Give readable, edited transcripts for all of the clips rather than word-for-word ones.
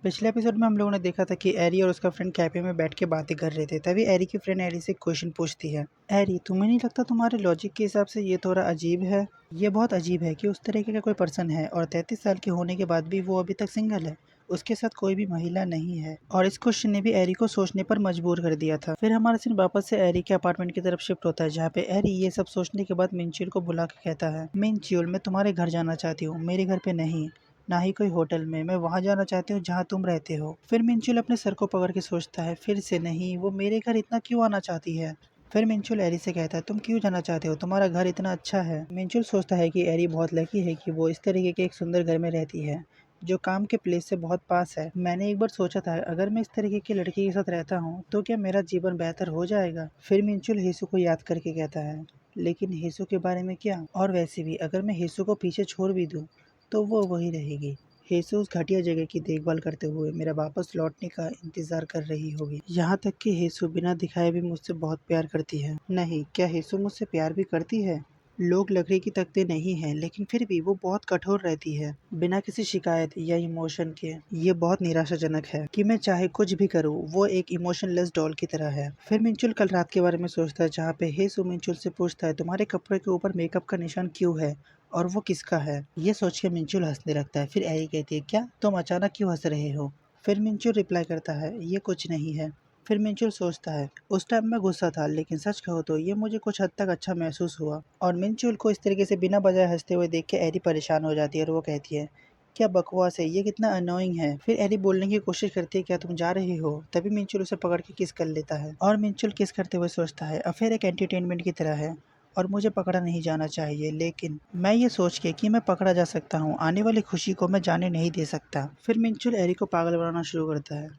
पिछले एपिसोड में हम लोगों ने देखा था कि एरी और उसका फ्रेंड कैफे में बैठ के बातें कर रहे थे। तभी एरी की फ्रेंड एरी से एक क्वेश्चन पूछती है। एरी, तुम्हें नहीं लगता तुम्हारे लॉजिक के हिसाब से ये थोड़ा अजीब है? ये बहुत अजीब है कि उस तरीके का कोई पर्सन है और 33 साल के होने के बाद भी वो अभी तक सिंगल है। उसके साथ कोई भी महिला नहीं है। और इस क्वेश्चन ने भी एरी को सोचने पर मजबूर कर दिया था। फिर हमारा सीन वापस से एरी के अपार्टमेंट की तरफ शिफ्ट होता है, जहाँ पे एरी ये सब सोचने के बाद मिंचुल को बुला के कहता है, मिंचुल, मैं तुम्हारे घर जाना चाहती हूँ, मेरे घर पे नहीं, ना ही कोई होटल में। मैं वहां जाना चाहती हूँ जहाँ तुम रहते हो। फिर मिंचुल अपने सर को पकड़ के सोचता है, फिर से नहीं, वो मेरे घर इतना क्यों आना चाहती है? फिर मिंचुल एरी से कहता है, तुम क्यों जाना चाहते हो, तुम्हारा घर इतना अच्छा है। मिंचुल सोचता है कि एरी बहुत लकी है कि वो इस तरीके के एक सुंदर घर में रहती है जो काम के प्लेस से बहुत पास है। मैंने एक बार सोचा था, अगर मैं इस तरीके की लड़की के साथ रहता हूँ तो क्या मेरा जीवन बेहतर हो जाएगा। फिर मिंचुल हेसु को याद करके कहता है, लेकिन हेसु के बारे में क्या? और वैसे भी अगर मैं हेसु को पीछे छोड़ भी दूँ तो वो वही रहेगी। हेसु उस घटिया जगह की देखभाल करते हुए मेरा वापस लौटने का इंतजार कर रही होगी। यहाँ तक कि हेसु बिना दिखाए भी मुझसे बहुत प्यार करती है। नहीं, क्या हेसु मुझसे प्यार भी करती है? लोग लकड़ी की तख्ते नहीं हैं, लेकिन फिर भी वो बहुत कठोर रहती है, बिना किसी शिकायत या इमोशन के। ये बहुत निराशाजनक है कि मैं चाहे कुछ भी करूँ, वो एक इमोशनलेस डॉल की तरह है। फिर मिंचुल कल रात के बारे में सोचता है, जहाँ पे हेसु मिंचुल से पूछता है, तुम्हारे कपड़े के ऊपर मेकअप का निशान क्यों है और वो किसका है? ये सोच के मिंचुल हंसने लगता है। फिर एरी कहती है, क्या तुम अचानक क्यों हंस रहे हो? फिर मिंचुल रिप्लाई करता है, ये कुछ नहीं है। फिर मिंचुल सोचता है, उस टाइम मैं गुस्सा था, लेकिन सच कहो तो ये मुझे कुछ हद तक अच्छा महसूस हुआ। और मिंचुल को इस तरीके से बिना वजह हंसते हुए देख के एरी परेशान हो जाती है और वो कहती है, क्या बकवास है, ये कितना अनोइंग है। फिर एरी बोलने की कोशिश करती है, क्या तुम जा रहे हो? तभी मिंचुल उसे पकड़ के किस कर लेता है और मिंचुल किस करते हुए सोचता है, अफेयर एक एंटरटेनमेंट की तरह है और मुझे पकड़ा नहीं जाना चाहिए, लेकिन मैं ये सोच के कि मैं पकड़ा जा सकता हूँ, आने वाली खुशी को मैं जाने नहीं दे सकता। फिर मिंचुल एरी को पागल बनाना शुरू करता है।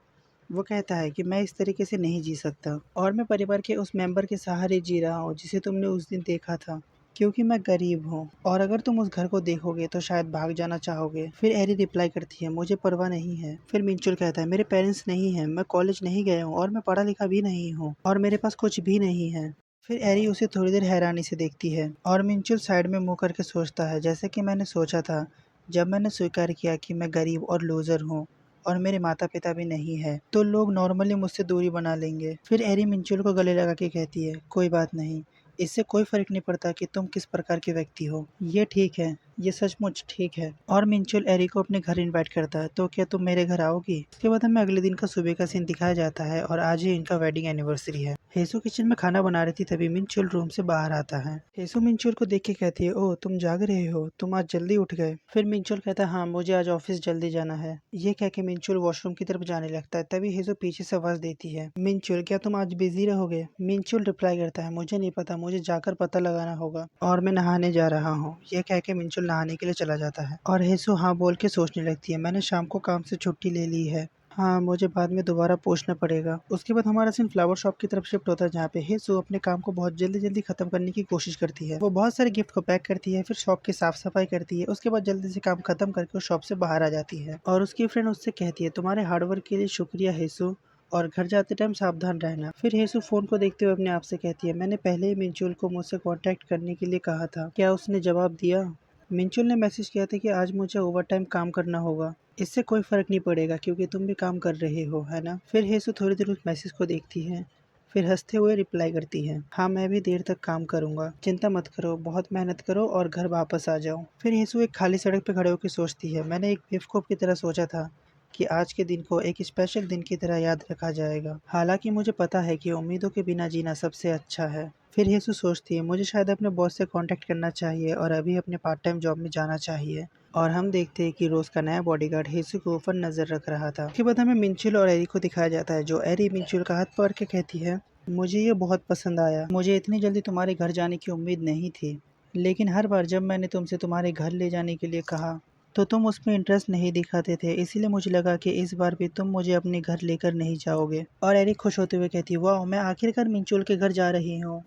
वो कहता है कि मैं इस तरीके से नहीं जी सकता और मैं परिवार के उस मेंबर के सहारे जी रहा हूँ जिसे तुमने उस दिन देखा था, क्योंकि मैं गरीब हूँ और अगर तुम उस घर को देखोगे तो शायद भाग जाना चाहोगे। फिर एरी रिप्लाई करती है, मुझे परवाह नहीं है। फिर मिंचुल कहता है, मेरे पेरेंट्स नहीं है, मैं कॉलेज नहीं गया हूँ और मैं पढ़ा लिखा भी नहीं हूँ और मेरे पास कुछ भी नहीं है। फिर एरी उसे थोड़ी देर हैरानी से देखती है और मिंचुल साइड में मुंह करके सोचता है, जैसे कि मैंने सोचा था जब मैंने स्वीकार किया कि मैं गरीब और लूजर हूँ और मेरे माता पिता भी नहीं है, तो लोग नॉर्मली मुझसे दूरी बना लेंगे। फिर एरी मिंचुल को गले लगा के कहती है, कोई बात नहीं, इससे कोई फर्क नहीं पड़ता कि तुम किस प्रकार के व्यक्ति हो। ये ठीक है, ये सचमुच ठीक है। और मिंचुल एरी को अपने घर इनवाइट करता है, तो क्या तुम मेरे घर आओगी? इसके बाद हमें अगले दिन का सुबह का सीन दिखाया जाता है और आज ही इनका वेडिंग एनिवर्सरी है। हेसु किचन में खाना बना रही थी, तभी मिंचुल रूम से बाहर आता है। हेसु मिंचुल को देख के कहती है, ओह तुम जाग रहे हो, तुम आज जल्दी उठ गए। फिर मिंचुल कहता है, हाँ मुझे आज ऑफिस जल्दी जाना है। ये कह के मिंचुल वॉशरूम की तरफ जाने लगता है, तभी हेसु पीछे से आवाज देती है, मिंचुल क्या तुम आज बिजी रहोगे? मिंचुल रिप्लाई करता है, मुझे नहीं पता, मुझे जाकर पता लगाना होगा और मैं नहाने जा रहा हूँ। ये कह के मिंचुल नहाने के लिए चला जाता है और हेसु हाँ बोल के सोचने लगती है, मैंने शाम को काम से छुट्टी ले ली है, हाँ मुझे बाद में दोबारा पूछना पड़ेगा। उसके बाद हमारा सीन फ्लावर शॉप की तरफ शिफ्ट होता है, जहाँ पे हेसु अपने काम को बहुत जल्दी जल्दी खत्म करने की कोशिश करती है। वो बहुत सारे गिफ्ट को पैक करती है, फिर शॉप की साफ सफाई करती है, उसके बाद जल्दी से काम खत्म करके उस शॉप से बाहर आ जाती है और उसकी फ्रेंड उससे कहती है, तुम्हारे हार्डवर्क के लिए शुक्रिया हेसु, और घर जाते टाइम सावधान रहना। फिर हेसु फोन को देखते हुए अपने आप से कहती है, मैंने पहले ही मिंचुल को मुझसे कांटेक्ट करने के लिए कहा था, क्या उसने जवाब दिया? मिंचुल ने मैसेज किया था कि आज मुझे ओवर टाइम काम करना होगा, इससे कोई फर्क नहीं पड़ेगा क्योंकि तुम भी काम कर रहे हो, है ना? फिर हेसु थोड़ी देर उस मैसेज को देखती है, फिर हंसते हुए रिप्लाई करती है, हाँ मैं भी देर तक काम करूंगा, चिंता मत करो, बहुत मेहनत करो और घर वापस आ जाओ। फिर हेसु एक खाली सड़क पे खड़े होकर सोचती है, मैंने एक बेवकूफ की तरह सोचा था कि आज के दिन को एक स्पेशल दिन की तरह याद रखा जाएगा, हालांकि मुझे पता है कि उम्मीदों के बिना जीना सबसे अच्छा है। फिर हेसु सोचती है, मुझे शायद अपने बॉस से कांटेक्ट करना चाहिए और अभी अपने पार्ट टाइम जॉब में जाना चाहिए। और हम देखते हैं कि रोज का नया बॉडीगार्ड हेसु के ऊपर नजर रख रहा था। उसके बाद हमें मिंचुल और एरी को दिखाया जाता है, जो एरी मिंचुल का हाथ पकड़ के कहती है, मुझे ये बहुत पसंद आया, मुझे इतनी जल्दी तुम्हारे घर जाने की उम्मीद नहीं थी, लेकिन हर बार जब मैंने तुमसे तुम्हारे घर ले जाने के लिए कहा तो तुम उसमें इंटरेस्ट नहीं दिखाते थे, इसीलिए मुझे लगा कि इस बार भी तुम मुझे अपने घर लेकर नहीं जाओगे। और एरिक खुश होते हुए कहती है, वाह मैं आखिरकार मिंचुल के घर जा रही हूँ।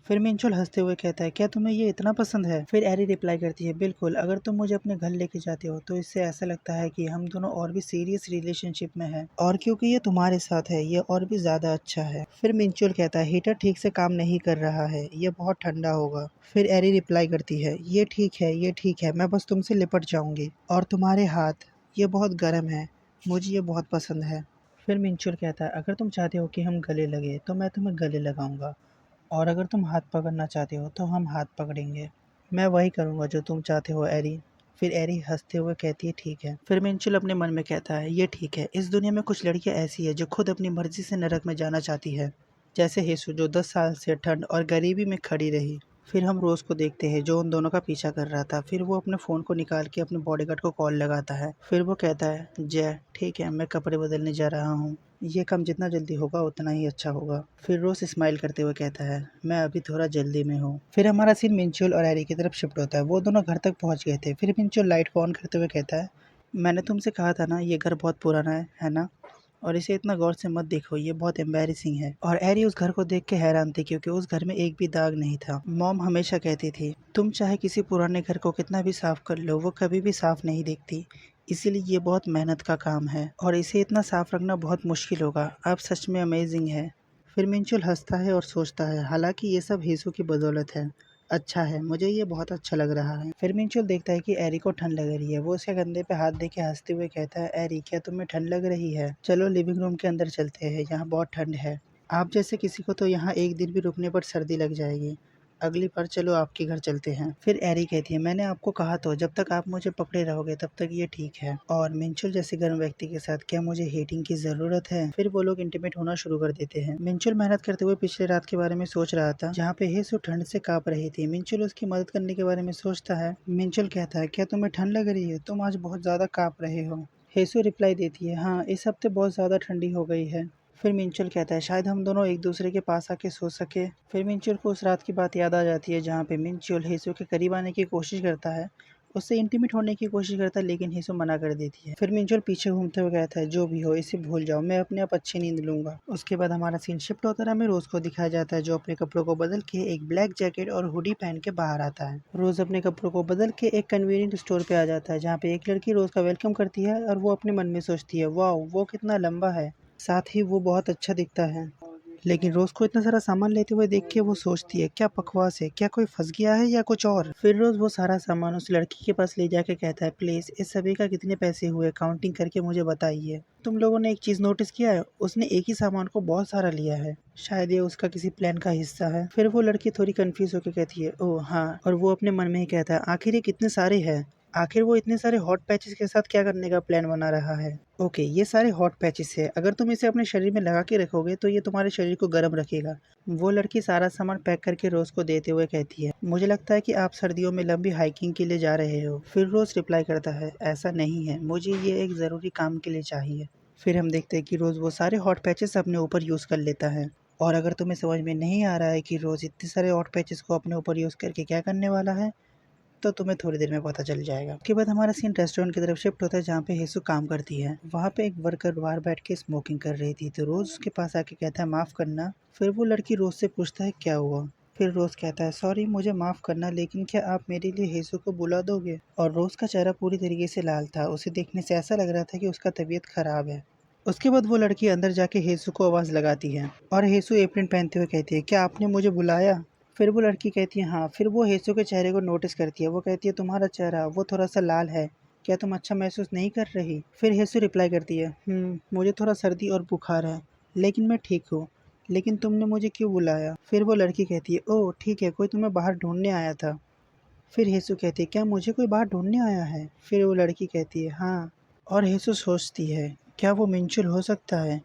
फिर मिंचुल हंसते हुए कहता है, क्या तुम्हें ये इतना पसंद है? फिर एरी रिप्लाई करती है, बिल्कुल, अगर तुम मुझे अपने घर लेके जाते हो तो इससे ऐसा लगता है कि हम दोनों और भी सीरियस रिलेशनशिप में हैं, और क्योंकि ये तुम्हारे साथ है ये और भी ज्यादा अच्छा है। फिर मिंचुल कहता है, हीटर ठीक से काम नहीं कर रहा है, ये बहुत ठंडा होगा। फिर एरी रिप्लाई करती है, ये ठीक है, मैं बस तुमसे लिपट जाऊंगी, और तुम्हारे हाथ ये बहुत गर्म है, मुझे ये बहुत पसंद है। फिर मिंचुल कहता है, अगर तुम चाहते हो कि हम गले लगे तो मैं तुम्हें गले लगाऊंगा, और अगर तुम हाथ पकड़ना चाहते हो तो हम हाथ पकड़ेंगे। मैं वही करूंगा जो तुम चाहते हो एरी। फिर एरी हंसते हुए कहती है, ठीक है। फिर मिंचुल अपने मन में कहता है, ये ठीक है। इस दुनिया में कुछ लड़कियां ऐसी है जो खुद अपनी मर्जी से नरक में जाना चाहती है, जैसे हेसु जो 10 साल से ठंड और गरीबी में खड़ी रही। फिर हम रोज को देखते हैं जो उन दोनों का पीछा कर रहा था। फिर वो अपने फ़ोन को निकाल के अपने बॉडीगार्ड को कॉल लगाता है। फिर वो कहता है, जय ठीक है, मैं कपड़े बदलने जा रहा हूँ। ये काम जितना जल्दी होगा उतना ही अच्छा होगा। फिर रोज स्माइल करते हुए कहता है, मैं अभी थोड़ा जल्दी में हूँ। फिर हमारा सीन मिंचुल और एरी की तरफ शिफ्ट होता है। वो दोनों घर तक पहुंच गए थे। फिर मिंचुल लाइट को ऑन करते हुए कहता है, मैंने तुमसे कहा था ना ये घर बहुत पुराना है ना, और इसे इतना गौर से मत देखो, ये बहुत एम्बैरेसिंग है। और एरी उस घर को देख के हैरान थी, क्योंकि उस घर में एक भी दाग नहीं था। मॉम हमेशा कहती थी, तुम चाहे किसी पुराने घर को कितना भी साफ कर लो, वो कभी भी साफ नहीं दिखती। इसीलिए ये बहुत मेहनत का काम है और इसे इतना साफ रखना बहुत मुश्किल होगा। आप सच में अमेजिंग है। फिर मिंचुल हंसता है और सोचता है, हालांकि ये सब हेसू की बदौलत है। अच्छा है, मुझे ये बहुत अच्छा लग रहा है। फिर मिंचुल देखता है कि एरी को ठंड लग रही है। वो उसके कंधे पे हाथ देके हंसते हुए कहता है, एरी क्या तुम्हें ठंड लग रही है? चलो लिविंग रूम के अंदर चलते हैं, यहाँ बहुत ठंड है। आप जैसे किसी को तो यहाँ एक दिन भी रुकने पर सर्दी लग जाएगी। अगली बार चलो आपके घर चलते हैं। फिर एरी कहती है, मैंने आपको कहा तो जब तक आप मुझे पकड़े रहोगे तब तक ये ठीक है। और मिंचुल जैसे गर्म व्यक्ति के साथ क्या मुझे हेटिंग की जरूरत है? फिर वो लोग इंटीमेट होना शुरू कर देते हैं। मिंचुल मेहनत करते हुए पिछले रात के बारे में सोच रहा था, जहाँ पे हेसु ठंड से कांप रही थी। मिंचुल उसकी मदद करने के बारे में सोचता है। मिंचुल कहता है, क्या तुम्हें ठंड लग रही है? तुम आज बहुत ज्यादा कांप रहे हो। हेसु रिप्लाई देती है, हाँ इस हफ्ते बहुत ज्यादा ठंडी हो गई है। फिर मिंचुल कहता है, शायद हम दोनों एक दूसरे के पास आके सो सके। फिर मिंचुल को उस रात की बात याद आ जाती है, जहाँ पे मिंचुल हेसु के करीब आने की कोशिश करता है, उससे इंटीमेट होने की कोशिश करता है, लेकिन हेसु मना कर देती है। फिर मिंचुल पीछे घूमते हुए कहता है, जो भी हो इसे भूल जाओ, मैं अपने आप अच्छी नींद लूंगा। उसके बाद हमारा सीन शिफ्ट होता है। हमें रोज को दिखाया जाता है, जो अपने कपड़ों को बदल के एक ब्लैक जैकेट और हुडी पहन के बाहर आता है। रोज अपने कपड़ों को बदल के एक कन्वीनियंट स्टोर पे आ जाता है, जहाँ पे एक लड़की रोज का वेलकम करती है और वो अपने मन में सोचती है, वाह वो कितना लंबा है, साथ ही वो बहुत अच्छा दिखता है। लेकिन रोज को इतना सारा सामान लेते हुए देख के वो सोचती है, क्या बकवास है, क्या कोई फंस गया है या कुछ और। फिर रोज वो सारा सामान उस लड़की के पास ले जाके कहता है, प्लीज इस सभी का कितने पैसे हुए काउंटिंग करके मुझे बताइए। तुम लोगों ने एक चीज नोटिस किया है, उसने एक ही सामान को बहुत सारा लिया है, शायद ये उसका किसी प्लान का हिस्सा है। फिर वो लड़की थोड़ी कंफ्यूज होकर कहती है, ओह हाँ, और वो अपने मन में ही कहता है, आखिर ये कितने सारे हैं, आखिर वो इतने सारे हॉट पैचेस के साथ क्या करने का प्लान बना रहा है। ओके, ये सारे हॉट पैचेस है, अगर तुम इसे अपने शरीर में लगा के रखोगे तो ये तुम्हारे शरीर को गर्म रखेगा। वो लड़की सारा सामान पैक करके रोज को देते हुए कहती है, मुझे लगता है कि आप सर्दियों में लंबी हाइकिंग के लिए जा रहे हो। फिर रोज रिप्लाई करता है, ऐसा नहीं है, मुझे ये एक ज़रूरी काम के लिए चाहिए। फिर हम देखते हैं कि रोज वो सारे हॉट पैचेस अपने ऊपर यूज़ कर लेता है। और अगर तुम्हें समझ में नहीं आ रहा है कि रोज इतने सारे हॉट पैचेस को अपने ऊपर यूज़ करके क्या करने वाला है, तो तुम्हें थोड़ी देर में पता चल जाएगा। उसके बाद हमारा सीन रेस्टोरेंट की तरफ शिफ्ट होता है, जहाँ पे हेसु काम करती है। वहाँ पे एक वर्कर बाहर बैठ के स्मोकिंग कर रही थी, तो रोज उसके पास आके कहता है, माफ करना। फिर वो लड़की रोज से पूछता है, क्या हुआ? फिर रोज कहता है, सॉरी मुझे माफ करना, लेकिन क्या आप मेरे लिए हेसु को बुला दोगे? और रोज का चेहरा पूरी तरीके से लाल था, उसे देखने से ऐसा लग रहा था कि उसका तबीयत खराब है। उसके बाद वो लड़की अंदर जाके हेसु को आवाज लगाती है, और हेसु एप्रन पहनते हुए कहती है, क्या आपने मुझे बुलाया? फिर वो लड़की कहती है, हाँ। फिर वो हेसु के चेहरे को नोटिस करती है। वो कहती है, तुम्हारा चेहरा वो थोड़ा सा लाल है, क्या तुम अच्छा महसूस नहीं कर रही? फिर हेसु रिप्लाई करती है, मुझे थोड़ा सर्दी और बुखार है, लेकिन मैं ठीक हूँ। लेकिन तुमने मुझे क्यों बुलाया? फिर वो लड़की कहती है, ओह ठीक है, कोई तुम्हें बाहर ढूंढने आया था। फिर हेसु कहती है, क्या मुझे कोई बाहर ढूंढने आया है? फिर वो लड़की कहती है, हाँ। और हेसु सोचती है, क्या वो मिंचुल हो सकता है,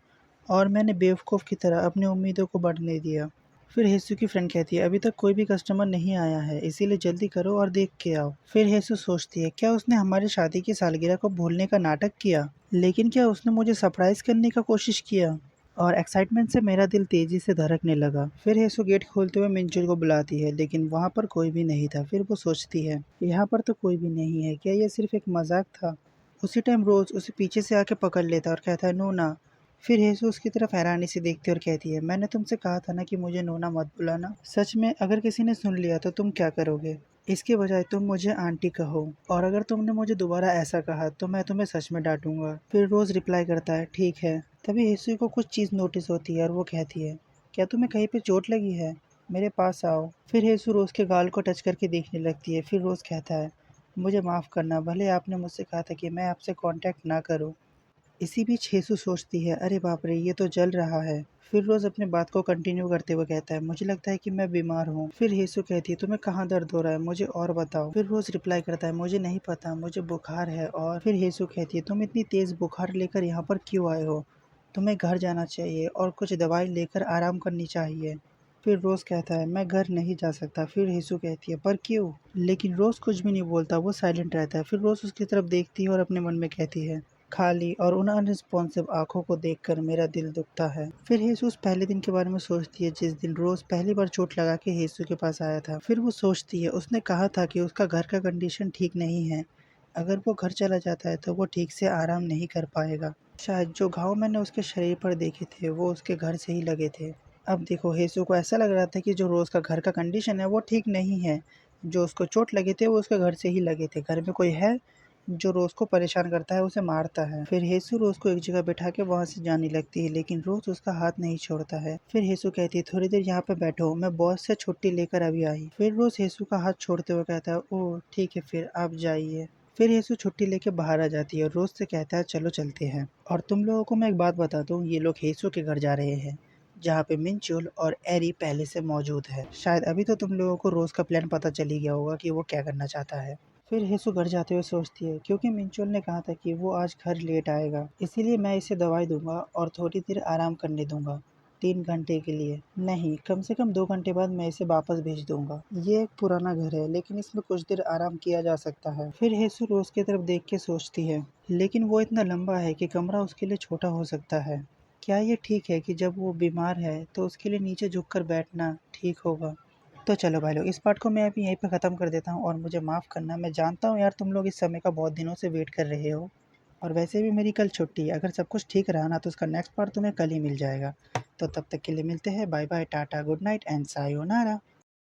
और मैंने बेवकूफ़ की तरह अपनी उम्मीदों को बढ़ने दिया। फिर हेसु की फ्रेंड कहती है, अभी तक कोई भी कस्टमर नहीं आया है, इसीलिए जल्दी करो और देख के आओ। फिर हेसु सोचती है, क्या उसने हमारी शादी की सालगिरह को भूलने का नाटक किया? लेकिन क्या उसने मुझे सरप्राइज करने का कोशिश किया? और एक्साइटमेंट से मेरा दिल तेजी से धड़कने लगा। फिर हेसु गेट खोलते हुए मिंचुल को बुलाती है, लेकिन वहाँ पर कोई भी नहीं था। फिर वो सोचती है, यहाँ पर तो कोई भी नहीं है, क्या यह सिर्फ एक मजाक था? उसी टाइम रोज उसे पीछे से आके पकड़ लेता और कहता है, नोना। फिर हेसु उसकी तरफ हैरानी से देखती और कहती है, मैंने तुमसे कहा था ना कि मुझे नोना मत बुलाना। सच में अगर किसी ने सुन लिया तो तुम क्या करोगे? इसके बजाय तुम मुझे आंटी कहो, और अगर तुमने मुझे दोबारा ऐसा कहा तो मैं तुम्हें सच में डांटूंगा। फिर रोज रिप्लाई करता है, ठीक है। तभी हेसु को कुछ चीज़ नोटिस होती है और वो कहती है, क्या तुम्हें कहीं पे चोट लगी है? मेरे पास आओ। फिर हेसु रोज के गाल को टच करके देखने लगती है। फिर रोज कहता है, मुझे माफ़ करना, भले आपने मुझसे कहा था कि मैं आपसे कांटेक्ट ना करूं। इसी बीच हेसू सोचती है, अरे बाप रे, ये तो जल रहा है। फिर रोज अपने बात को कंटिन्यू करते हुए कहता है, मुझे लगता है कि मैं बीमार हूँ। फिर हेसू कहती है, तुम्हें कहाँ दर्द हो रहा है, मुझे और बताओ। फिर रोज रिप्लाई करता है, मुझे नहीं पता, मुझे बुखार है। और फिर हेसू कहती है, तुम इतनी तेज बुखार लेकर यहाँ पर क्यों आए हो? तुम्हें घर जाना चाहिए और कुछ दवाई लेकर आराम करनी चाहिए। फिर रोज कहता है, मैं घर नहीं जा सकता। फिर हेसू कहती है, पर क्यों? लेकिन रोज कुछ भी नहीं बोलता, वो साइलेंट रहता है। फिर रोज उसकी तरफ देखती है और अपने मन में कहती है, खाली और उन अनरिस्पॉन्सिव आंखों को देखकर मेरा दिल दुखता है। फिर हेसूस पहले दिन के बारे में सोचती है जिस दिन रोज पहली बार चोट लगा के हेसू के पास आया था। फिर वो सोचती है, उसने कहा था कि उसका घर का कंडीशन ठीक नहीं है, अगर वो घर चला जाता है तो वो ठीक से आराम नहीं कर पाएगा। शायद जो घाव मैंने उसके शरीर पर देखे थे वो उसके घर से ही लगे थे। अब देखो, हेसू को ऐसा लग रहा था कि जो रोज का घर का कंडीशन है वो ठीक नहीं है, जो उसको चोट लगे थे वो उसके घर से ही लगे थे। घर में कोई है जो रोज को परेशान करता है, उसे मारता है। फिर हेसू रोज को एक जगह बैठा के वहां से जाने लगती है, लेकिन रोज उसका हाथ नहीं छोड़ता है। फिर हेसू कहती है, थोड़ी देर यहाँ पे बैठो, मैं बॉस से छुट्टी लेकर अभी आई। फिर रोज हेसू का हाथ छोड़ते हुए कहता है, ओह ठीक है, फिर आप जाइए। फिर हेसू छुट्टी लेके बाहर आ जाती है, रोज से कहता है, चलो चलते हैं। और तुम लोगों को मैं एक बात बता दूं, ये लोग हेसू के घर जा रहे हैं, जहाँ पे मिंचुल और एरी पहले से मौजूद है। शायद अभी तो तुम लोगों को रोज का प्लान पता चल ही गया होगा कि वो क्या करना चाहता है। फिर हेसु घर जाते हुए सोचती है, क्योंकि मिंचुल ने कहा था कि वो आज घर लेट आएगा, इसीलिए मैं इसे दवाई दूंगा और थोड़ी देर आराम करने दूंगा, 3 घंटे के लिए नहीं, कम से कम 2 घंटे बाद मैं इसे वापस भेज दूंगा। ये एक पुराना घर है, लेकिन इसमें कुछ देर आराम किया जा सकता है। फिर हेसु रोज की तरफ देख के सोचती है, लेकिन वो इतना लंबा है कि कमरा उसके लिए छोटा हो सकता है। क्या ये ठीक है कि जब वो बीमार है तो उसके लिए नीचे झुककर बैठना ठीक होगा? तो चलो भाई लोग, इस पार्ट को मैं अभी यहीं पे ख़त्म कर देता हूँ और मुझे माफ़ करना, मैं जानता हूँ यार तुम लोग इस समय का बहुत दिनों से वेट कर रहे हो, और वैसे भी मेरी कल छुट्टी है। अगर सब कुछ ठीक रहा ना तो उसका नेक्स्ट पार्ट तुम्हें कल ही मिल जाएगा। तो तब तक के लिए मिलते हैं, bye bye, tata, good night and sayonara.